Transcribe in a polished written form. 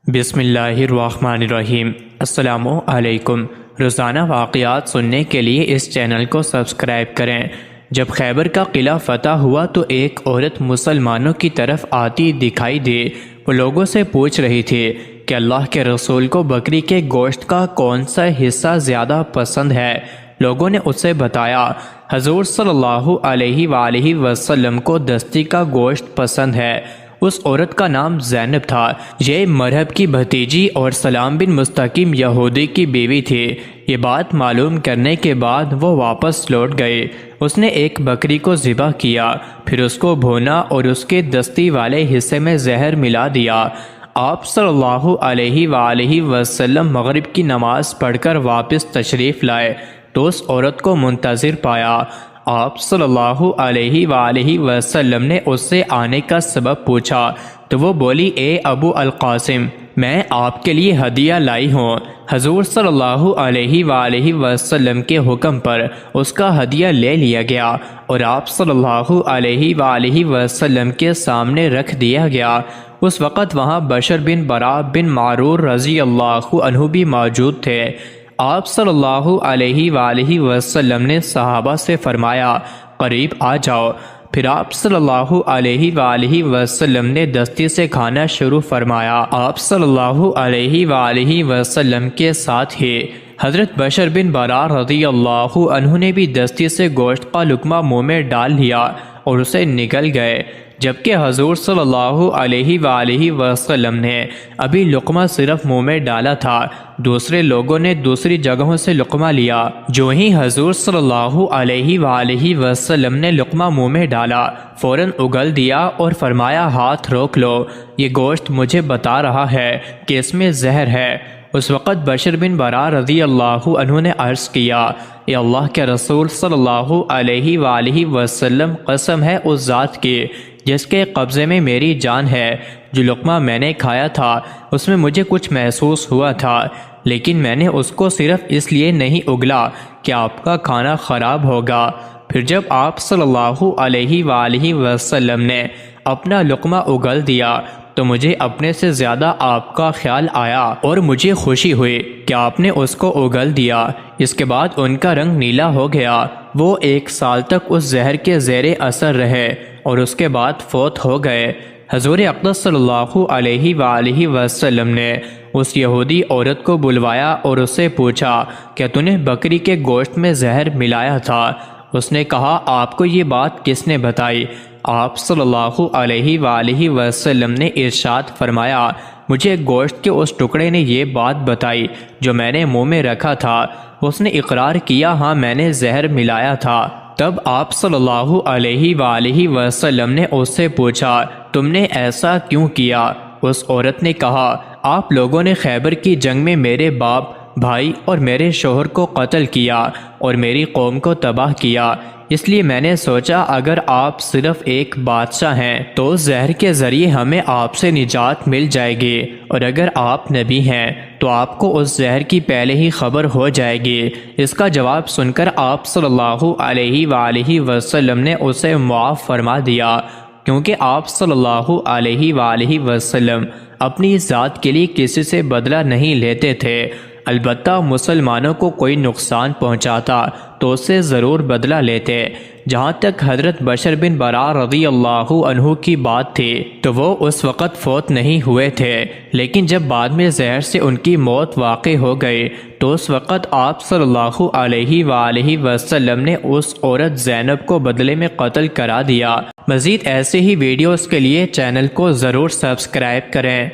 بسم اللہ الرحمن الرحیم۔ السلام علیکم۔ روزانہ واقعات سننے کے لیے اس چینل کو سبسکرائب کریں۔ جب خیبر کا قلعہ فتح ہوا تو ایک عورت مسلمانوں کی طرف آتی دکھائی دی۔ وہ لوگوں سے پوچھ رہی تھی کہ اللہ کے رسول کو بکری کے گوشت کا کون سا حصہ زیادہ پسند ہے۔ لوگوں نے اسے بتایا حضور صلی اللہ علیہ وآلہ وسلم کو دستی کا گوشت پسند ہے۔ اس عورت کا نام زینب تھا۔ یہ مرہب کی بھتیجی اور سلام بن مستقیم یہودی کی بیوی تھی۔ یہ بات معلوم کرنے کے بعد وہ واپس لوٹ گئے۔ اس نے ایک بکری کو ذبح کیا، پھر اس کو بھونا اور اس کے دستی والے حصے میں زہر ملا دیا۔ آپ صلی اللہ علیہ وآلہ وسلم مغرب کی نماز پڑھ کر واپس تشریف لائے تو اس عورت کو منتظر پایا۔ آپ صلی اللہ علیہ وآلہ وسلم نے اس سے آنے کا سبب پوچھا تو وہ بولی، اے ابو القاسم، میں آپ کے لیے ہدیہ لائی ہوں۔ حضور صلی اللہ علیہ وآلہ وسلم کے حکم پر اس کا ہدیہ لے لیا گیا اور آپ صلی اللہ علیہ وآلہ وسلم کے سامنے رکھ دیا گیا۔ اس وقت وہاں بشر بن برا بن معرور رضی اللہ عنہ بھی موجود تھے۔ آپ صلی اللہ علیہ وآلہ وسلم نے صحابہ سے فرمایا، قریب آ جاؤ۔ پھر آپ صلی اللہ علیہ وآلہ وسلم نے دستی سے کھانا شروع فرمایا۔ آپ صلی اللہ علیہ وآلہ وسلم کے ساتھ ہی حضرت بشر بن برا رضی اللہ عنہ نے بھی دستی سے گوشت کا لقمہ منہ میں ڈال لیا اور اسے نگل گئے، جبکہ حضور صلی اللہ علیہ وآلہ وسلم نے ابھی لقمہ صرف منہ میں ڈالا تھا۔ دوسرے لوگوں نے دوسری جگہوں سے لقمہ لیا۔ جو ہی حضور صلی اللہ علیہ وآلہ وسلم نے لقمہ منہ میں ڈالا، فوراً اگل دیا اور فرمایا، ہاتھ روک لو، یہ گوشت مجھے بتا رہا ہے کہ اس میں زہر ہے۔ اس وقت بشر بن برا رضی اللہ عنہ نے عرض کیا، اے اللہ کے رسول صلی اللہ علیہ وآلہ وسلم، قسم ہے اس ذات کی جس کے قبضے میں میری جان ہے، جو لقمہ میں نے کھایا تھا اس میں مجھے کچھ محسوس ہوا تھا، لیکن میں نے اس کو صرف اس لیے نہیں اگلا کہ آپ کا کھانا خراب ہوگا۔ پھر جب آپ صلی اللہ علیہ وآلہ وسلم نے اپنا لقمہ اگل دیا تو مجھے اپنے سے زیادہ آپ کا خیال آیا اور مجھے خوشی ہوئی کہ آپ نے اس کو اگل دیا۔ اس کے بعد ان کا رنگ نیلا ہو گیا۔ وہ 1 سال تک اس زہر کے زیر اثر رہے اور اس کے بعد فوت ہو گئے۔ حضور اقدس صلی اللہ علیہ وآلہ وسلم نے اس یہودی عورت کو بلوایا اور اس سے پوچھا کہ تو نے بکری کے گوشت میں زہر ملایا تھا؟ اس نے کہا، آپ کو یہ بات کس نے بتائی؟ آپ صلی اللہ علیہ وآلہ وسلم نے ارشاد فرمایا، مجھے گوشت کے اس ٹکڑے نے یہ بات بتائی جو میں نے منہ میں رکھا تھا۔ اس نے اقرار کیا، ہاں میں نے زہر ملایا تھا۔ تب آپ صلی اللہ علیہ وآلہ وسلم نے اس سے پوچھا، تم نے ایسا کیوں کیا؟ اس عورت نے کہا، آپ لوگوں نے خیبر کی جنگ میں میرے باپ، بھائی اور میرے شوہر کو قتل کیا اور میری قوم کو تباہ کیا، اس لیے میں نے سوچا اگر آپ صرف ایک بادشاہ ہیں تو زہر کے ذریعے ہمیں آپ سے نجات مل جائے گی، اور اگر آپ نبی ہیں تو آپ کو اس زہر کی پہلے ہی خبر ہو جائے گی۔ اس کا جواب سن کر آپ صلی اللہ علیہ وآلہ وسلم نے اسے معاف فرما دیا، کیونکہ آپ صلی اللہ علیہ وآلہ وسلم اپنی ذات کے لیے کسی سے بدلہ نہیں لیتے تھے۔ البتہ مسلمانوں کو کوئی نقصان پہنچاتا تو اس سے ضرور بدلہ لیتے۔ جہاں تک حضرت بشر بن برا رضی اللہ عنہ کی بات تھی تو وہ اس وقت فوت نہیں ہوئے تھے، لیکن جب بعد میں زہر سے ان کی موت واقع ہو گئی تو اس وقت آپ صلی اللہ علیہ وآلہ وسلم نے اس عورت زینب کو بدلے میں قتل کرا دیا۔ مزید ایسے ہی ویڈیوز کے لیے چینل کو ضرور سبسکرائب کریں۔